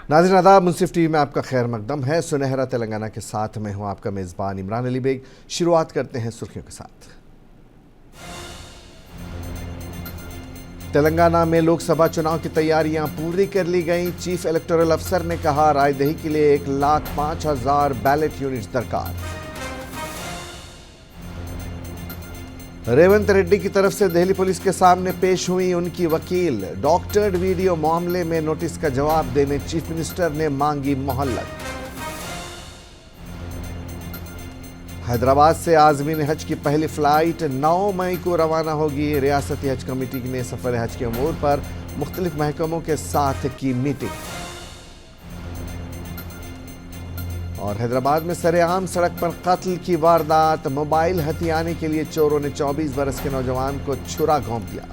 नाज़रीन आदाब, मुंसिफ टीवी में आपका खैर मकदम है। सुनहरा तेलंगाना के साथ मैं हूं आपका मेज़बान इमरान अली बेग। शुरुआत करते हैं सुर्खियों के साथ। तेलंगाना में लोकसभा चुनाव की तैयारियां पूरी कर ली गईं। चीफ इलेक्टोरल अफसर ने कहा, रायदही के लिए 1,05,000 बैलेट यूनिट्स दरकार। रेवंत रेड्डी की तरफ से दिल्ली पुलिस के सामने पेश हुई उनकी वकील। डॉक्टर्ड वीडियो मामले में नोटिस का जवाब देने चीफ मिनिस्टर ने मांगी मोहलत। हैदराबाद से आज़मीन हज की पहली फ्लाइट 9 मई को रवाना होगी। रियासती हज कमेटी ने सफर हज के अमूर पर मुख्तलिफ महकमों के साथ की मीटिंग। और हैदराबाद में सरेआम सड़क पर कत्ल की वारदात। मोबाइल हथियाने के लिए चोरों ने 24 बरस के नौजवान को छुरा घोंप दिया।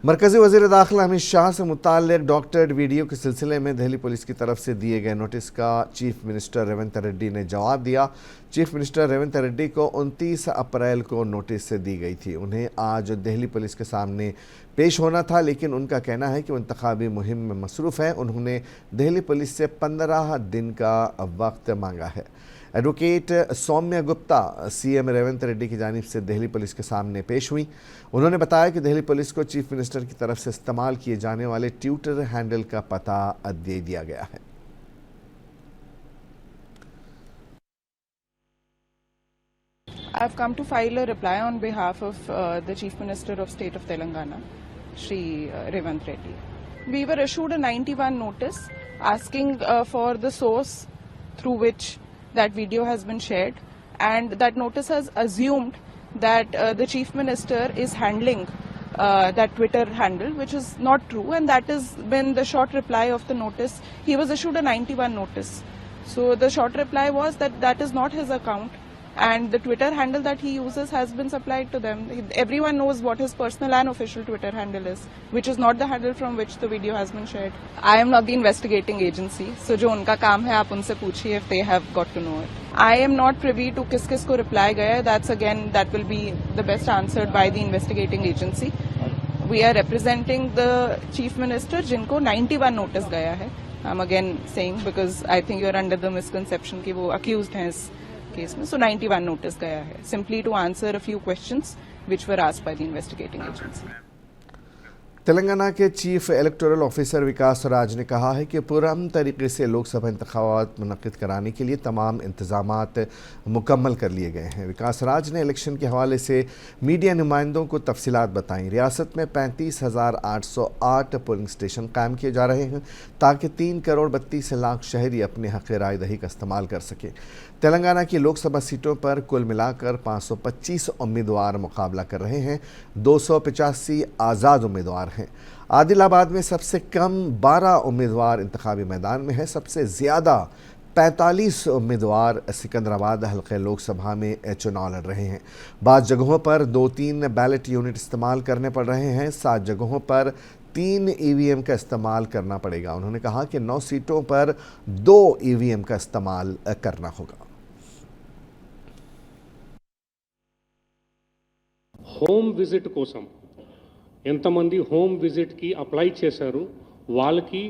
मरकजी वजीर दाखिला अमित शाह से मुताल्लिक डॉक्टर्ड वीडियो के सिलसिले में दिल्ली पुलिस की तरफ से दिए गए नोटिस का चीफ मिनिस्टर रेवंत रेड्डी ने जवाब दिया। चीफ मिनिस्टर रेवंत रेड्डी को 29 अप्रैल को नोटिस से दी गई थी। उन्हें आज दिल्ली पुलिस के सामने पेश होना था, लेकिन उनका कहना है कि वो इंतखाबी मुहिम में मसरूफ़ है। उन्होंने दिल्ली पुलिस से 15 दिन का वक्त मांगा है। एडवोकेट सौम्या गुप्ता सीएम रेवंत रेड्डी की जानिब से दिल्ली पुलिस के सामने पेश हुई। उन्होंने बताया कि दिल्ली पुलिस को चीफ मिनिस्टर की तरफ से इस्तेमाल किए जाने वाले ट्विटर हैंडल का पता दे दिया गया है। I've come to file a reply on behalf of the Chief Minister of State of Telangana, Shri Revanth Reddy. We were issued a 91 notice asking for the source through which that video has been shared, and that notice has assumed that the Chief Minister is handling that Twitter handle, which is not true, and that has been the short reply of the notice. He was issued a 91 notice. So the short reply was that that is not his account, and the Twitter handle that he uses has been supplied to them. Everyone knows what his personal and official Twitter handle is, which is not the handle from which the video has been shared. I am not the investigating agency, so जो उनका काम है आप उनसे पूछिए if they have got to know it. I am not privy to किस को reply गया है. That will be the best answered by the investigating agency. We are representing the Chief Minister जिनको 91 notice गया है. I'm again saying because I think you are under the misconception कि वो accused हैं इस केस में. So 91 नोटिस गया है simply to answer a few questions which were asked by the investigating agency. Telangana के चीफ इलेक्टोरल ऑफिसर विकास राज ने कहा है कि पुरअमन तरीके से लोकसभा इंतखाबात मुनक्किद कराने के लिए तमाम इंतजामात मुकम्मल कर लिए गए हैं। विकास राज ने इलेक्शन के हवाले से मीडिया नुमाइंदों को तफसीलात बताईं। रियासत में 35,808 पोलिंग स्टेशन कायम किए जा रहे हैं ताकि 3 करोड़ 32 लाख शहरी अपने हक़ राय दही का इस्तेमाल कर सकें। तेलंगाना की लोकसभा सीटों पर कुल मिलाकर 525 उम्मीदवार मुकाबला कर रहे हैं। 285 आज़ाद उम्मीदवार हैं। आदिलाबाद में सबसे कम 12 उम्मीदवार इंतखाबी मैदान में हैं। सबसे ज़्यादा 45 उम्मीदवार सिकंदराबाद हल्के लोकसभा में चुनाव लड़ रहे हैं। बाज़ जगहों पर 2-3 बैलेट यूनिट इस्तेमाल करने पड़ रहे हैं। 7 जगहों पर 3 ईवीएम का इस्तेमाल करना पड़ेगा। उन्होंने कहा कि 9 सीटों पर 2 ईवीएम का इस्तेमाल करना होगा। హోమ్ విజిట్ కోసం ఎంతమంది హోమ్ విజిట్కి అప్లై చేశారు వాళ్ళకి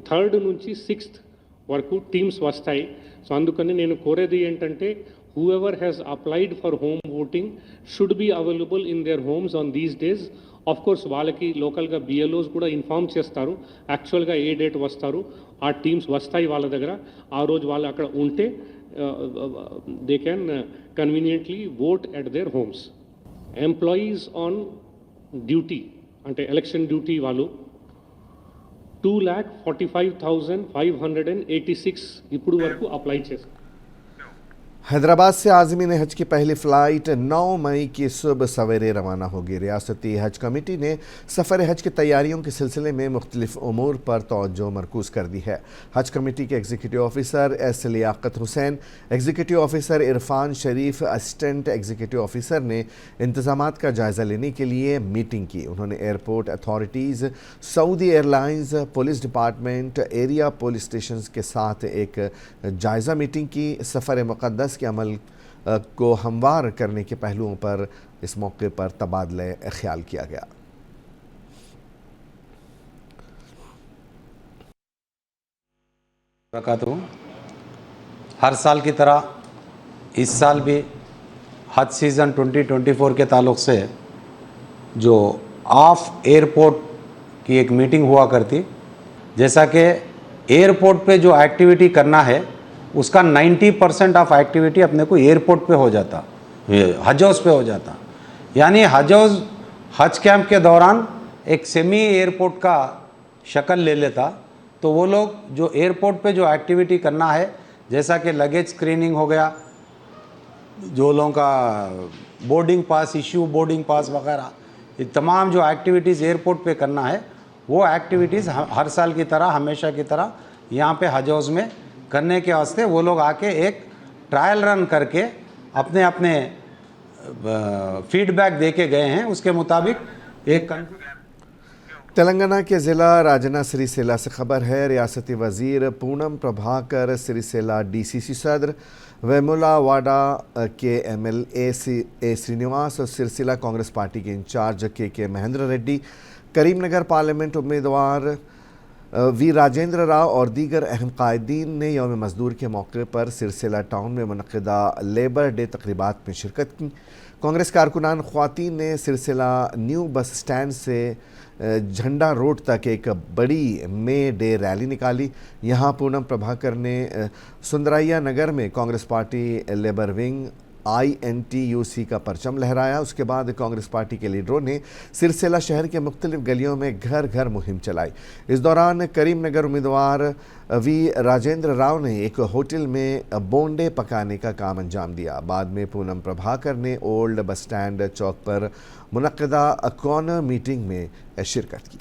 3rd నుంచి 6th వరకు టీమ్స్ వస్తాయి. సో అందుకని నేను కోరేది ఏంటంటే whoever has applied for home voting should be available in their homes on these days. Of course వాళ్ళకి లోకల్గా బిఎల్ఓస్ కూడా ఇన్ఫార్మ్ చేస్తారు యాక్చువల్గా ఏ డేట్ వస్తారు. ఆ టీమ్స్ వస్తాయి వాళ్ళ దగ్గర. ఆ రోజు వాళ్ళు అక్కడ ఉంటే they can conveniently vote at there homes. Employees on duty అంటే ఎలక్షన్ డ్యూటీ వాళ్ళు 2,45,586 ఇప్పుడు వరకు అప్లై చేశారు. हैदराबाद से आज़मीन हज की पहली फ़्लाइट 9 मई की सुबह सवेरे रवाना होगी। रियासती हज कमेटी ने सफ़र हज की तैयारियों के सिलसिले में मुख्तलिफ उमूर पर तवज्जो मरकूज़ कर दी है। हज कमेटी के executive officer S Liaqat Hussain, executive officer Irfan Sharif, assistant executive officer ने इंतज़ामात का जायज़ा लेने के लिए मीटिंग की। उन्होंने airport authorities, Saudi airlines, police department, area police station के साथ एक जायज़ा मीटिंग की। सफ़र मुक़द्दस के अमल को हमवार करने के पहलुओं पर इस मौके पर तबादले ख्याल किया गया। हूँ। हर साल की तरह इस साल भी हज सीज़न 2024 के ताल्लुक़ से जो ऑफ एयरपोर्ट की एक मीटिंग हुआ करती, जैसा कि एयरपोर्ट पे जो एक्टिविटी करना है उसका 90% ऑफ एक्टिविटी अपने को एयरपोर्ट पे हो जाता, हज हाउस पे हो जाता। यानी हज कैंप के दौरान एक सेमी एयरपोर्ट का शक्ल ले लेता। तो वो लोग जो एयरपोर्ट पे जो एक्टिविटी करना है, जैसा कि लगेज स्क्रीनिंग हो गया, जो लोगों का boarding pass issue, boarding pass वगैरह, ये तमाम जो एक्टिविटीज़ एयरपोर्ट पे करना है वो एक्टिविटीज़ हर साल की तरह, हमेशा की तरह यहाँ पे हज हाउस में करने के वास्ते वो लोग आके एक ट्रायल रन करके अपने अपने फीडबैक दे के गए हैं। उसके मुताबिक एक तेलंगाना के ज़िला राजना सिरिसेला से खबर है। रियासती वज़ीर पूनम प्रभाकर सिरिसेला डीसीसी सदर वेमुलावाडा के एमएलए श्रीनिवास और सिरसिला कांग्रेस पार्टी के इंचार्ज के महेंद्र रेड्डी, करीमनगर पार्लियामेंट उम्मीदवार वी राजेंद्र राव और दीगर अहम कायदीन ने यौम मज़दूर के मौके पर सिरसिला टाउन में मुनक़िदा लेबर डे तक़रीबात में शिरकत की। कांग्रेस कारकुनान ख़वातीन ने सिरसिला न्यू बस स्टैंड से झंडा रोड तक एक बड़ी मे डे रैली निकाली। यहाँ पूनम प्रभाकर ने सुंदरैया नगर में Congress party labour wing INTUC का परचम लहराया। उसके बाद कांग्रेस पार्टी के लीडरों ने सिरसिला शहर के मुख्तलिफ गलियों में घर घर मुहिम चलाई। इस दौरान करीमनगर उम्मीदवार वी राजेंद्र राव ने एक होटल में बोंडे पकाने का काम अंजाम दिया। बाद में पूनम प्रभाकर ने ओल्ड बस स्टैंड चौक पर मुनक़िदा कॉर्नर मीटिंग में शिरकत की।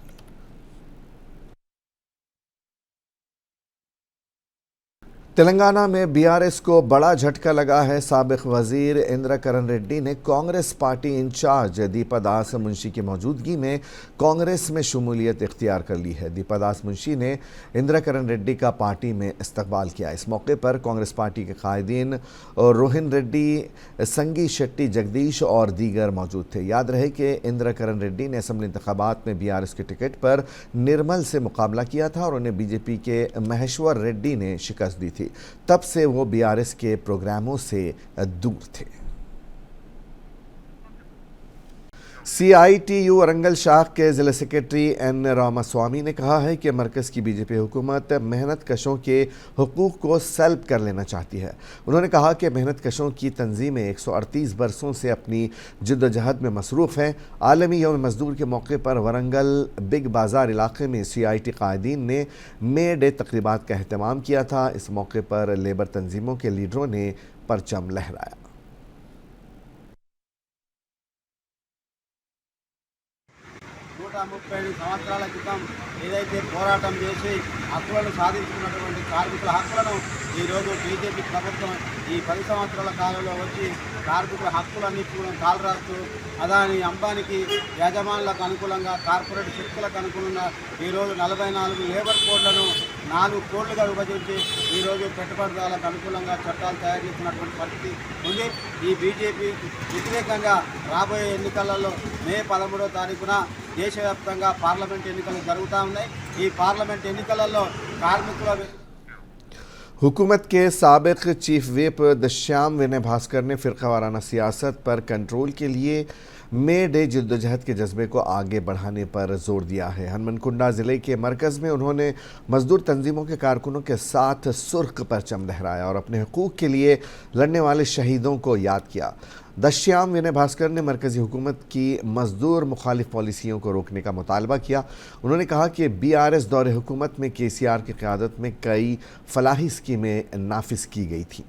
तेलंगाना में बीआरएस को बड़ा झटका लगा है। साबिक़ वज़ीर इंद्रकरण रेड्डी ने कांग्रेस पार्टी इंचार्ज दीपा दास मुंशी की मौजूदगी में कांग्रेस में शमूलियत इख्तियार कर ली है। दीपा दास मुंशी ने इंद्रकरण रेड्डी का पार्टी में इस्तकबाल किया। इस मौके पर कांग्रेस पार्टी के कायदीन और रोहिन रेड्डी, संगी शेट्टी, जगदीश और दीगर मौजूद थे। याद रहे कि इंद्रकरण रेड्डी ने असम्बली इंतखाबात में बीआरएस के टिकट पर निर्मल से मुकाबला किया था और उन्हें बीजेपी के महेश्वर रेड्डी ने शिकस्त दी थी। तब से वो बीआरएस के प्रोग्रामों से दूर थे। CITU वरंगल शाख के ज़िला सेक्रेटरी N रामास्वामी ने कहा है कि मरकज़ की बीजेपी हुकूमत मेहनत कशों के हुकूक़ को सल्ब कर लेना चाहती है। उन्होंने कहा कि मेहनत कशों की तंजीमें 138 बरसों से अपनी जिद्दोजहद में मसरूफ़ हैं। आलमी यौम मज़दूर के मौके पर वरंगल बिग बाज़ार इलाके में CIT कायदीन ने मे डे तक़रीबात का अहतमाम किया था। इस मौके पर लेबर तंजीमों के लीडरों ने परचम लहराया। 135 సంవత్సరాల క్రితం ఏదైతే పోరాటం చేసి హక్కులను సాధించుకున్నటువంటి కార్మికుల హక్కులను ఈరోజు బీజేపీ ప్రభుత్వం ఈ 10 సంవత్సరాల కాలంలో వచ్చి కార్మికుల హక్కులన్నీ కాలరాస్తూ అదాని అంబానీకి యజమానులకు అనుకూలంగా కార్పొరేట్ శక్తులకు అనుకూలంగా ఈరోజు 44 లేబర్ కోడ్లను 4 కోడ్లుగా విభజించి ఈరోజు పెట్టుబడిదారులకు అనుకూలంగా చట్టాలు తయారు చేస్తున్నటువంటి పరిస్థితి ఉంది. ఈ బీజేపీ వ్యతిరేకంగా రాబోయే ఎన్నికలలో మే 13వ తారీఖున దేశవ్యాప్తంగా పార్లమెంట్ ఎన్నికలు జరుగుతూ ఉన్నాయి. ఈ పార్లమెంట్ ఎన్నికలలో కార్మికుల हुकूमत के साबिक़ चीफ व्हिप दश्याम विनय भास्कर ने फ़िरक़ा वाराना सियासत पर कंट्रोल के लिए मे डे जद्दोजहद के जज्बे को आगे बढ़ाने पर जोर दिया है। हनुमनकुंडा ज़िले के मरकज़ में उन्होंने मज़दूर तंजीमों के कारकुनों के साथ सुर्ख परचम लहराया और अपने हुकूक़ के लिए लड़ने वाले शहीदों को याद किया। दश्याम विनय भास्कर ने मरकज़ी हुकूमत की मज़दूर मुखालिफ पॉलिसियों को रोकने का मुतालबा किया। उन्होंने कहा कि बीआरएस दौरे हुकूमत में KCR की क़यादत में कई फलाही स्कीमें नाफिज की गई थी।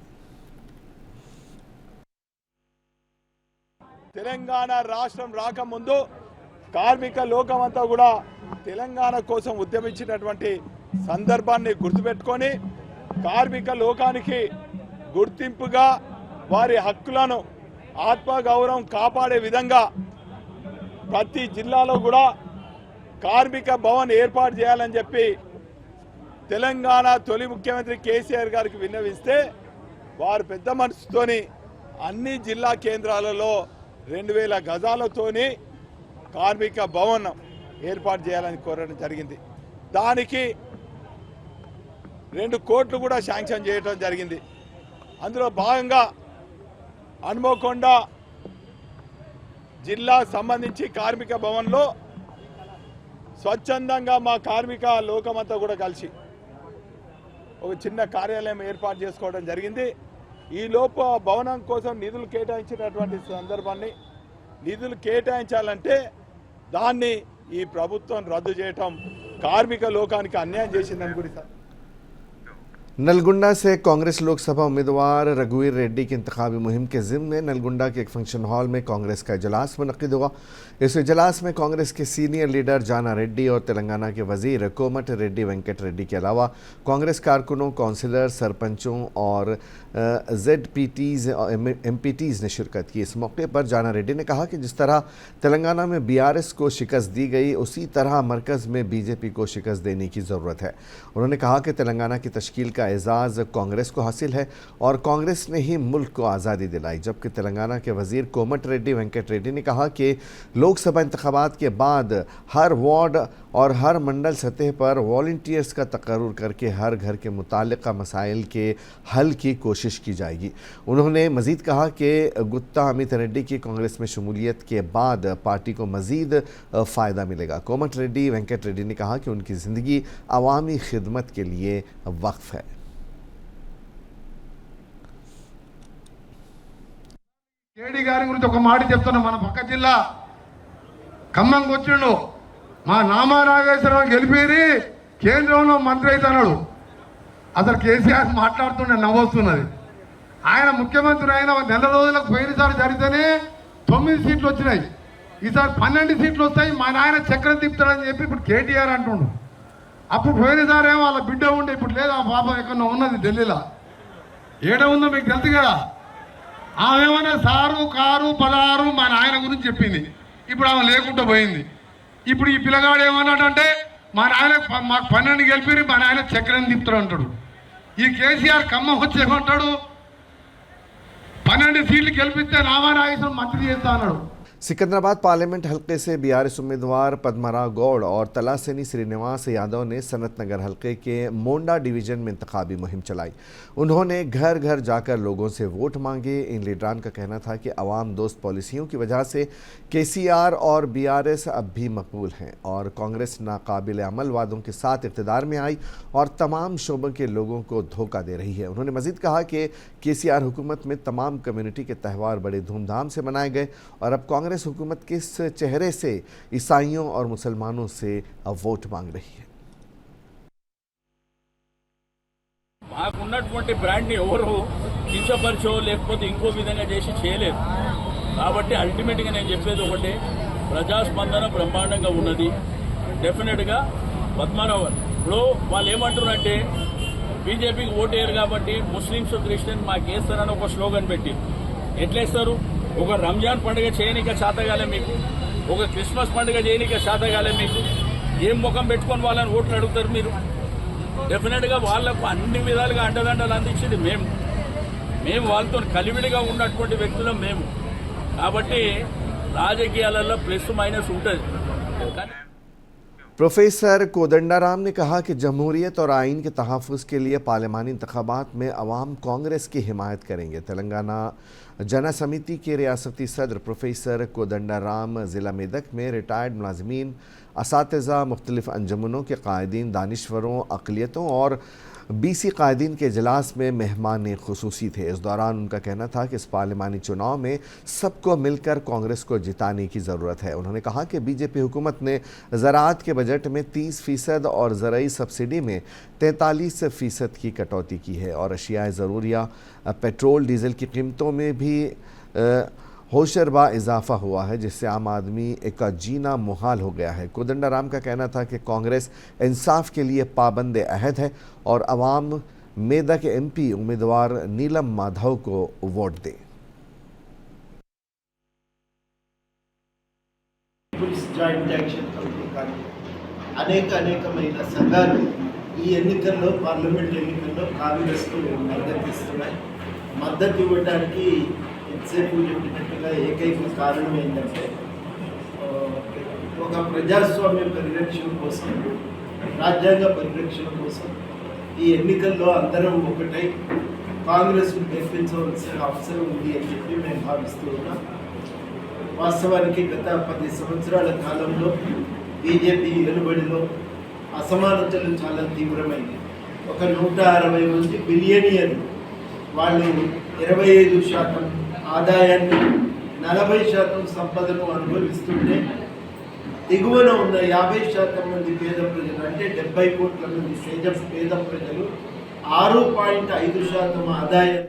తెలంగాణ రాష్ట్రం రాకముందు కార్మిక లోకమంతా కూడా తెలంగాణ కోసం ఉద్యమించినటువంటి సందర్భాన్ని గుర్తుపెట్టుకొని కార్మిక లోకానికి గుర్తింపుగా వారి హక్కులను ఆత్మగౌరవం కాపాడే విధంగా ప్రతి జిల్లాలో కూడా కార్మిక భవన్ ఏర్పాటు చేయాలని చెప్పి తెలంగాణ తొలి ముఖ్యమంత్రి కేసీఆర్ గారికి విన్నవిస్తే వారు పెద్ద మనసుతోని అన్ని జిల్లా కేంద్రాలలో 2000 గజాలతోని కార్మిక భవన్ ఏర్పాటు చేయాలని కోరడం జరిగింది. దానికి 2 కోట్లు కూడా శాంక్షన్ చేయడం జరిగింది. అందులో భాగంగా హన్మకొండ జిల్లా సంబంధించి కార్మిక భవన్లో స్వచ్ఛందంగా మా కార్మిక లోకమంతా కూడా కలిసి ఒక చిన్న కార్యాలయం ఏర్పాటు చేసుకోవడం జరిగింది. ఈ లోపు భవనం కోసం నిధులు కేటాయించినటువంటి సందర్భాన్ని నిధులు కేటాయించాలంటే దాన్ని ఈ ప్రభుత్వం రద్దు చేయటం కార్మిక లోకానికి అన్యాయం చేసిందని గురించి नलगुंडा से कांग्रेस लोकसभा उम्मीदवार रघुवीर रेड्डी की इंतखाबी मुहिम के ज़िम्न में नलगुंडा के एक फंक्शन हॉल में कांग्रेस का इजलास मुनक़िद हुआ। इस इजलास में कांग्रेस के सीनियर लीडर जाना रेड्डी और तेलंगाना के वजीर कोमट रेड्डी वेंकट रेड्डी के अलावा कांग्रेस कारकुनों, काउंसिलर, सरपंचों और ZPTs MPTs ने शिरकत की। इस मौके पर जाना रेड्डी ने कहा कि जिस तरह तेलंगाना में BRS को शिकस्त दी गई, उसी तरह मरकज़ में BJP को शिकस्त देने की ज़रूरत है। उन्होंने कहा कि तेलंगाना की तश्कील का एजाज़ कांग्रेस को हासिल है और कांग्रेस ने ही मुल्क को आज़ादी दिलाई। जबकि तेलंगाना के वजीर कोमट रेड्डी वेंकट रेड्डी ने कहा कि लोकसभा इंतखाबात के बाद हर वार्ड और हर मंडल सतह पर वॉलंटियर्स का तकर्रुर करके हर घर के मुताल्लिक़ा मसाइल के हल की कोशिश की जाएगी। उन्होंने मज़ीद कहा कि गुत्ता अमित रेड्डी की कांग्रेस में शमूलियत के बाद पार्टी को मज़ीद फ़ायदा मिलेगा। कोमट रेड्डी वेंकट रेड्डी ने कहा कि उनकी ज़िंदगी अवामी खिदमत के लिए वक्फ है। కేడి గారి గురించి ఒక మాట చెప్తున్నా. మన పక్క జిల్లా ఖమ్మంకి వచ్చిండు, మా నామా నాగేశ్వరరావు గెలిపేరి కేంద్రంలో మంత్రి అవుతున్నాడు. అసలు కేసీఆర్ మాట్లాడుతుండే నవ్వొస్తున్నది. ఆయన ముఖ్యమంత్రి అయిన నెల రోజులకు పోయినసారి జరిగితేనే 9 సీట్లు వచ్చినాయి, ఈసారి 12 సీట్లు వస్తాయి, మా నాయన చక్రం తిప్పుతాడని చెప్పి ఇప్పుడు కేటీఆర్ అంటుండు. అప్పుడు పోయినసారి ఏమో వాళ్ళ బిడ్డ ఉండే, ఇప్పుడు లేదు. ఆ పాపం ఎక్కడో ఉన్నది ఢిల్లీలో. ఏడ ఉందో మీకు తెలుసు కదా. ఆమె ఏమన్నా సారు కారు పలారు మా నాయన గురించి చెప్పింది, ఇప్పుడు ఆమె లేకుండా పోయింది. ఇప్పుడు ఈ పిల్లగాడు ఏమన్నాడంటే మా నాయన మాకు 12 గెలిపి మా నాయన చక్రం తిప్పుతాడు అంటాడు. ఈ కేసీఆర్ ఖమ్మం వచ్చి ఏమంటాడు, 12 సీట్లు గెలిపిస్తే నామా నాగేశ్వరం మంత్రి చేస్తా అన్నాడు. सिकंदराबाद पार्लियामेंट हल्के से BRS उम्मीदवार पद्मराव गौड़ और तलासेनी श्रीनिवास यादव ने सनत नगर हल्के के मोंडा डिवीज़न में इंतखाबी मुहिम चलाई। उन्होंने घर घर जाकर लोगों से वोट मांगे। इन लीडरान का कहना था कि अवाम दोस्त पॉलिसियों की वजह से KCR और BRS अब भी मकबूल हैं और कांग्रेस नाकाबिल अमल वादों के साथ इक़्तिदार में आई और तमाम शोबों के लोगों को धोखा दे रही है। उन्होंने मज़ीद कहा कि KCR हुकूमत में तमाम कम्युनिटी के त्यौहार बड़े धूमधाम से मनाए गए और अब कांग्रेस हुकूमत किस चेहरे से ईसाइयों और मुसलमानों से वोट मांग रही है। మాకున్నటువంటి బ్రాండ్ని ఎవరు కించపరిచో లేకపోతే ఇంకో విధంగా చేసి చేయలేదు. కాబట్టి అల్టిమేట్గా నేను చెప్పేది ఒకటే, ప్రజాస్పందన బ్రహ్మాండంగా ఉన్నది. డెఫినెట్గా పద్మనాభం ఇప్పుడు వాళ్ళు ఏమంటారంటే బీజేపీకి ఓటేయరు కాబట్టి ముస్లిమ్స్ క్రిస్టియన్ మాకు వేస్తారని ఒక స్లోగన్ పెట్టి ఎట్లేస్తారు. ఒక రంజాన్ పండుగ చేయనిక శాతగాలే మీకు, ఒక క్రిస్మస్ పండుగ చేయనిక శాతగాలే మీకు. ఏం ముఖం పెట్టుకొని వాళ్ళని ఓట్లు అడుగుతారు మీరు? డెఫినెట్గా వాళ్లకు అన్ని విధాలుగా అండదండలు అందించింది మేము వాళ్ళతో కలివిడిగా ఉన్నటువంటి వ్యక్తులం మేము. కాబట్టి రాజకీయాలలో ప్లస్ మైనస్ ఉంటుంది. प्रोफेसर कोदंडाराम ने कहा कि जमहूरियत और आइन के तहफ़्फ़ुज़ के लिए पार्लिमानी इंतखाबात में अवाम कांग्रेस की हिमायत करेंगे। तेलंगाना जना समिति के रियासती सदर प्रोफेसर कोदंडाराम ज़िला मेदक में रिटायर्ड मुलाज़मीन, असातिज़ा, मुख्तलिफ़ अंजुमनों के कायदीन, दानिश्वरों, अक़लियतों और BC कायदीन के इजलास में मेहमान ख़ुसूसी थे। इस दौरान उनका कहना था कि इस पार्लिमानी चुनाव में सबको मिलकर कांग्रेस को जिताने की ज़रूरत है। उन्होंने कहा कि BJP हुकूमत ने ज़राअत के बजट में 30% और ज़रई सब्सिडी में 43% की कटौती की है और अशियाए ज़रूरिया, पेट्रोल डीज़ल की कीमतों में भी होशरबा इजाफा हुआ है, जिससे आम आदमी का जीना मुहाल हो गया है। कोदंडाराम का कहना था कि कांग्रेस इंसाफ के लिए पाबंद अहद है और अवाम मेदक के MP उम्मीदवार नीलम माधव को वोट दे। అనేకమైన సంఘాలు ఈ ఎన్నికల్లో పార్లమెంట్ ఎన్నికల్లో కాంగ్రెస్కు మద్దతు ఇవ్వడానికి ఎంతసేపు చెప్పినట్టుగా ఏకైక కారణం ఏంటంటే ఒక ప్రజాస్వామ్య పరిరక్షణ కోసం, రాజ్యాంగ పరిరక్షణ కోసం ఈ ఎన్నికల్లో అందరం ఒకటై కాంగ్రెస్ను గెలిపించవలసిన అవసరం ఉంది అని చెప్పి మేము భావిస్తూ ఉన్నాం. వాస్తవానికి గత 10 సంవత్సరాల కాలంలో బీజేపీ వెలుబడిలో అసమానతలు చాలా తీవ్రమైనవి. ఒక 160 మంది బిలియనియర్లు వాళ్ళు 25% ఆదాయాన్ని 40% సంపదను అనుభవిస్తుంటే దిగువన ఉన్న 50% మంది పేద ప్రజలు అంటే 70 కోట్ల మంది పేద ప్రజలు 6.5% ఆదాయం.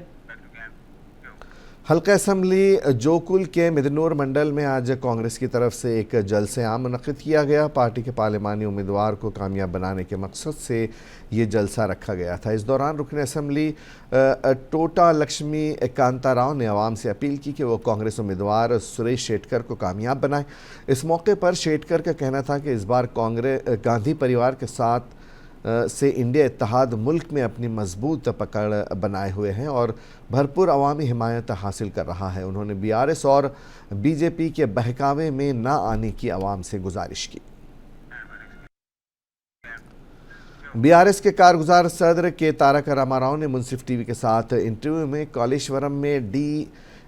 हल्का असम्बली जोकुल के मिदनूर मंडल में आज कांग्रेस की तरफ से एक जलसे आम मुनक़िद किया गया। पार्टी के पार्लिमानी उम्मीदवार को कामयाब बनाने के मकसद से ये जलसा रखा गया था। इस दौरान रुकन असम्बली टोटा लक्ष्मी कांता राव ने आवाम से अपील की कि वो कांग्रेस उम्मीदवार सुरेश शेटकर को कामयाब बनाए। इस मौके पर शेटकर का कहना था कि इस बार कांग्रेस गांधी परिवार के साथ से इंडिया इत्तेहाद मुल्क में अपनी मजबूत पकड़ बनाए हुए हैं और भरपूर अवामी हिमायत हासिल कर रहा है। उन्होंने बीआरएस और बीजेपी के बहकावे में न आने की आवाम से गुजारिश की। बीआरएस के कारगुजार सदर के तारक रामाराव ने मुंसिफ टीवी के साथ इंटरव्यू में कालेश्वरम में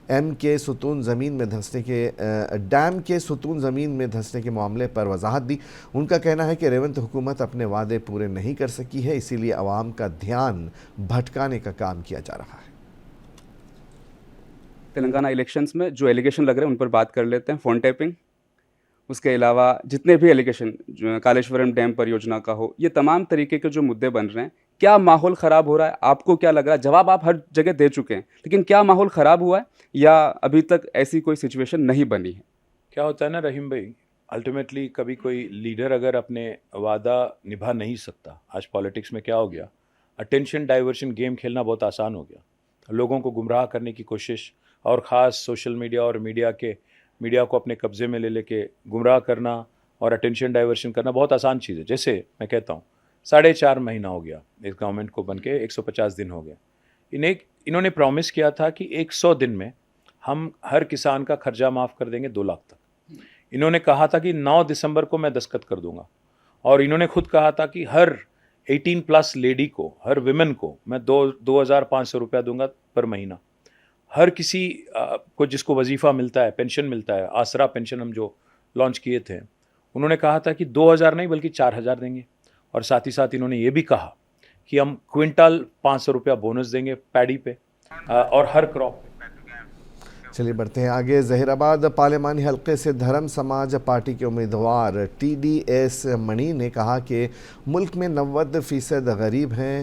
डैम के सुतून ज़मीन में धंसने के मामले पर वजाहत दी। उनका कहना है कि रेवंत हुकूमत अपने वादे पूरे नहीं कर सकी है, इसीलिए आवाम का ध्यान भटकाने का काम किया जा रहा है। तेलंगाना इलेक्शंस में जो एलिगेशन लग रहे हैं उन पर बात कर लेते हैं। फ़ोन टैपिंग, उसके अलावा जितने भी एलिगेशन कालेश्वरम डैम परियोजना का हो, ये तमाम तरीके के जो मुद्दे बन रहे हैं, क्या माहौल ख़राब हो रहा है? आपको क्या लग रहा है? जवाब आप हर जगह दे चुके हैं, लेकिन क्या माहौल ख़राब हुआ है या अभी तक ऐसी कोई सिचुएशन नहीं बनी है? क्या होता है ना रहीम भाई, अल्टीमेटली कभी कोई लीडर अगर अपने वादा निभा नहीं सकता, आज पॉलिटिक्स में क्या हो गया, अटेंशन डाइवर्शन गेम खेलना बहुत आसान हो गया। लोगों को गुमराह करने की कोशिश और ख़ास सोशल मीडिया और मीडिया को अपने कब्ज़े में ले लेके गुमराह करना और अटेंशन डाइवर्शन करना बहुत आसान चीज़ है। जैसे मैं कहता हूँ 4.5 महीना हो गया इस गवर्नमेंट को बनके, 150 दिन हो गया। इन्होंने प्रॉमिस किया था कि 100 दिन में हम हर किसान का खर्चा माफ़ कर देंगे 2 लाख तक। इन्होंने कहा था कि 9 दिसंबर को मैं दस्तखत कर दूंगा और इन्होंने खुद कहा था कि हर 18+ लेडी को, हर विमेन को मैं 2,500 रुपया दूंगा पर महीना। हर किसी को जिसको वजीफ़ा मिलता है, पेंशन मिलता है, आसरा पेंशन हम जो लॉन्च किए थे, उन्होंने कहा था कि 2,000 नहीं बल्कि 4,000 देंगे। और साथ ही साथ इन्होंने ये भी कहा कि हम क्विंटल 500 रुपया बोनस देंगे पैडी पे और हर क्रॉप पे। चलिए बढ़ते हैं आगे। जहीराबाद पार्लिमानी हल्के से धर्म समाज पार्टी के उम्मीदवार TDS मणि ने कहा कि मुल्क में 90% गरीब हैं।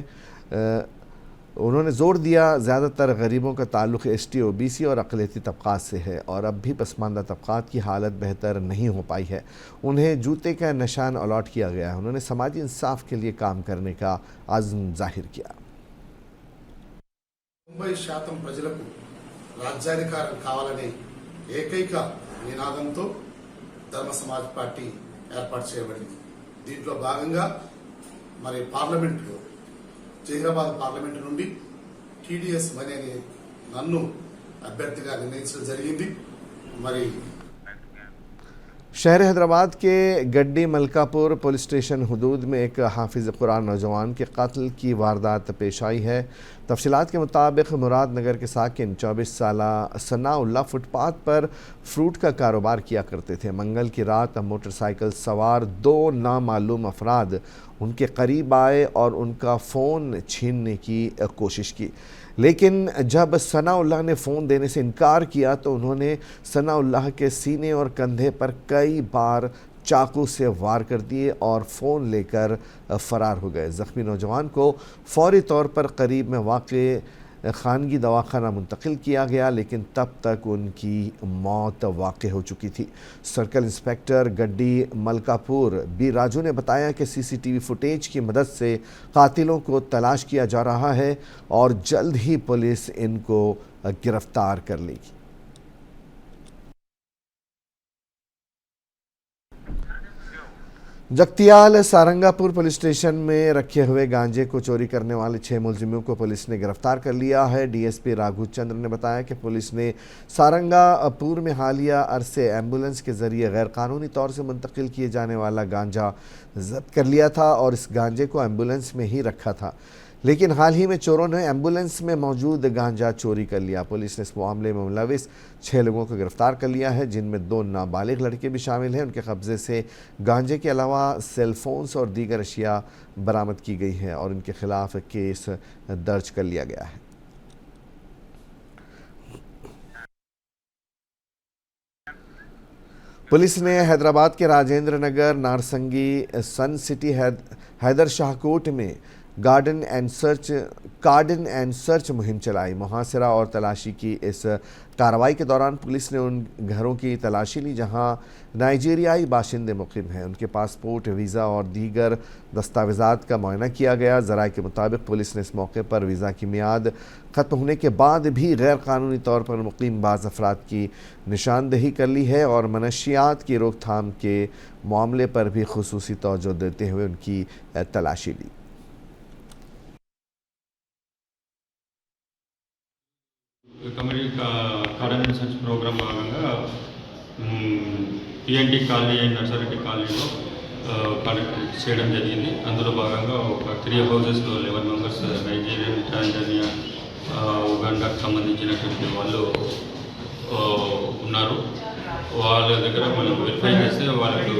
उन्होंने जोर दिया ज़्यादातर गरीबों का ताल्लुक़ ST, OBC और अक़लियती तबक़ात से है और अब भी पसमानदा तबक़ात की हालत बेहतर नहीं हो पाई है। उन्हें जूते का निशान अलॉट किया गया है। उन्होंने समाजी इंसाफ के लिए काम करने का आज़म जाहिर किया। 90% ప్రజలకు రాజ్యాధికారం కావాలనే ఏకైక నినాదంతో ధర్మ సమాజ్ పార్టీ ఏర్పాటు చేయబడింది. దీంట్లో భాగంగా మరి పార్లమెంట్లో జహీరాబాద్ పార్లమెంట్ నుండి TDS మణి అనే నన్ను అభ్యర్థిగా నిర్ణయించడం జరిగింది. మరి शहर हैदराबाद के गड्डी मलकापुर पुलिस स्टेशन हदूद में एक हाफिज़ कुरान नौजवान के कत्ल की वारदात पेश आई है। तफसीलात के मुताबिक मुराद नगर के साकिन 24 साला सनाउल्लाह फुटपाथ पर फ्रूट का कारोबार किया करते थे। मंगल की रात मोटरसाइकिल सवार 2 नामालूम अफराद उनके करीब आए और उनका फ़ोन छीनने की कोशिश की, लेकिन जब सनाउल्लाह ने फ़ोन देने से इनकार किया तो उन्होंने सनाउल्लाह के सीने और कंधे पर कई बार चाकू से वार कर दिए और फ़ोन लेकर फ़रार हो गए। ज़ख्मी नौजवान को फ़ौरी तौर पर करीब में वाक़े खानगी दवाखाना मुंतकिल किया गया, लेकिन तब तक उनकी मौत वाक़ हो चुकी थी। सर्कल इंस्पेक्टर गड्डी मलकापुर बी राजू ने बताया कि CCTV फुटेज की मदद से कातिलों को तलाश किया जा रहा है और जल्द ही पुलिस इनको गिरफ्तार कर लेगी। जगतियाल सारंगापुर पुलिस स्टेशन में रखे हुए गांजे को चोरी करने वाले 6 मुलजिमों को पुलिस ने गिरफ्तार कर लिया है। डीएसपी राघु चंद्र ने बताया कि पुलिस ने सारंगापुर में हालिया अरसे एम्बुलेंस के जरिए गैरकानूनी तौर से मुंतकिल किए जाने वाला गांजा जब्त कर लिया था और इस गांजे को एम्बुलेंस में ही रखा था, लेकिन हाल ही में चोरों ने एम्बुलेंस में मौजूद गांजा चोरी कर लिया। पुलिस ने इस मामले में मुलविस 6 लोगों को गिरफ्तार कर लिया है, जिनमें 2 नाबालिग लड़के भी शामिल हैं। उनके कब्जे से गांजे के अलावा सेलफोन्स और दीगर अशिया बरामद की गई है और उनके खिलाफ केस दर्ज कर लिया गया है। पुलिस ने हैदराबाद के राजेंद्र नगर, नारसंगी, सन सिटी, हैदर शाहकोट में कार्डन एंड सर्च मुहिम चलाई। मुहासिरा और तलाशी की इस कार्रवाई के दौरान पुलिस ने उन घरों की तलाशी ली जहां नाइजीरियाई बाशिंदे मुकीम हैं। उनके पासपोर्ट, वीज़ा और दीगर दस्तावेज़ात का मुआयना किया गया। ज़राए के मुताबिक पुलिस ने इस मौके पर वीज़ा की मियाद ख़त्म होने के बाद भी गैर कानूनी तौर पर मुकीम बाज़ अफराद की निशानदेही कर ली है और मनशियात की रोकथाम के मामले पर भी खुसूसी तवज्जो देते हुए उनकी तलाशी ली। కమిటీ కార్డన్ రీసెర్చ్ ప్రోగ్రాం భాగంగా పిఎన్టీ కాలనీ అండ్ నర్సరెడ్డి కాలనీలో కండక్ట్ చేయడం జరిగింది. అందులో భాగంగా ఒక 3 హౌసెస్లో 11 మెంబర్స్ నైజీరియన్, టాంజానియా, ఉగాండాకు సంబంధించినటువంటి వాళ్ళు ఉన్నారు. వాళ్ళ దగ్గర మనం వెరిఫై చేస్తే వాళ్ళకి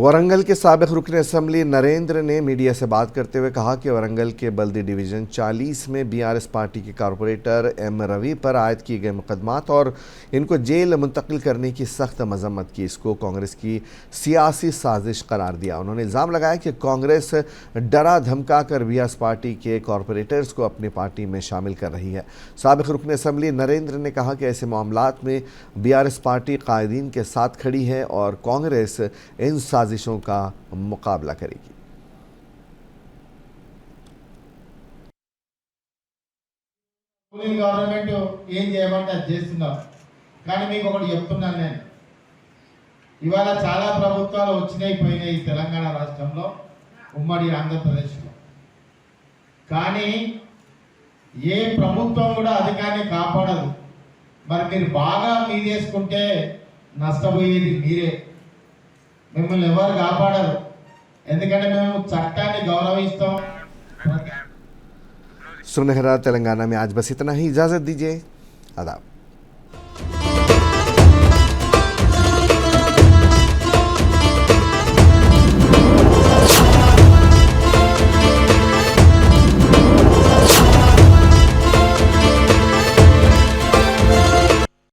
वरंगल के साबिक रुकन असम्बली नरेंद्र ने मीडिया से बात करते हुए कहा कि वरंगल के बल्दी डिवीज़न 40 में बीआरएस पार्टी के कारपोरेटर एम रवि पर आयद किए गए मुकदमात और इनको जेल मुंतकिल करने की सख्त मजम्मत की। इसको कांग्रेस की सियासी साजिश करार दिया। उन्होंने इल्ज़ाम लगाया कि कांग्रेस डरा धमका कर बीआरएस पार्टी के कारपोरेटर्स को अपनी पार्टी में शामिल कर रही है। साबिक रुकन असम्बली नरेंद्र ने कहा कि ऐसे मामलात में बीआरएस पार्टी कायदीन के साथ खड़ी है और कांग्रेस इन साजिशों का मुकाबला करेगी। గవర్నమెంట్ ఏం చేయమంటే అది చేస్తున్నారు. కానీ మీకు ఒకటి చెప్తున్నాను, నేను ఇవాళ చాలా ప్రభుత్వాలు వచ్చినాయి పోయినాయి తెలంగాణ రాష్ట్రంలో, ఉమ్మడి ఆంధ్రప్రదేశ్లో. కానీ ఏ ప్రభుత్వం కూడా అధికారాన్ని కాపాడదు. మరి మీరు బాగా మీదేసుకుంటే నష్టపోయేది మీరే. మిమ్మల్ని ఎవరు కాపాడరు, ఎందుకంటే మేము చట్టాన్ని గౌరవిస్తాం. सुनहरा तेलंगाना में आज बस इतना ही। इजाज़त दीजिए, आदाब।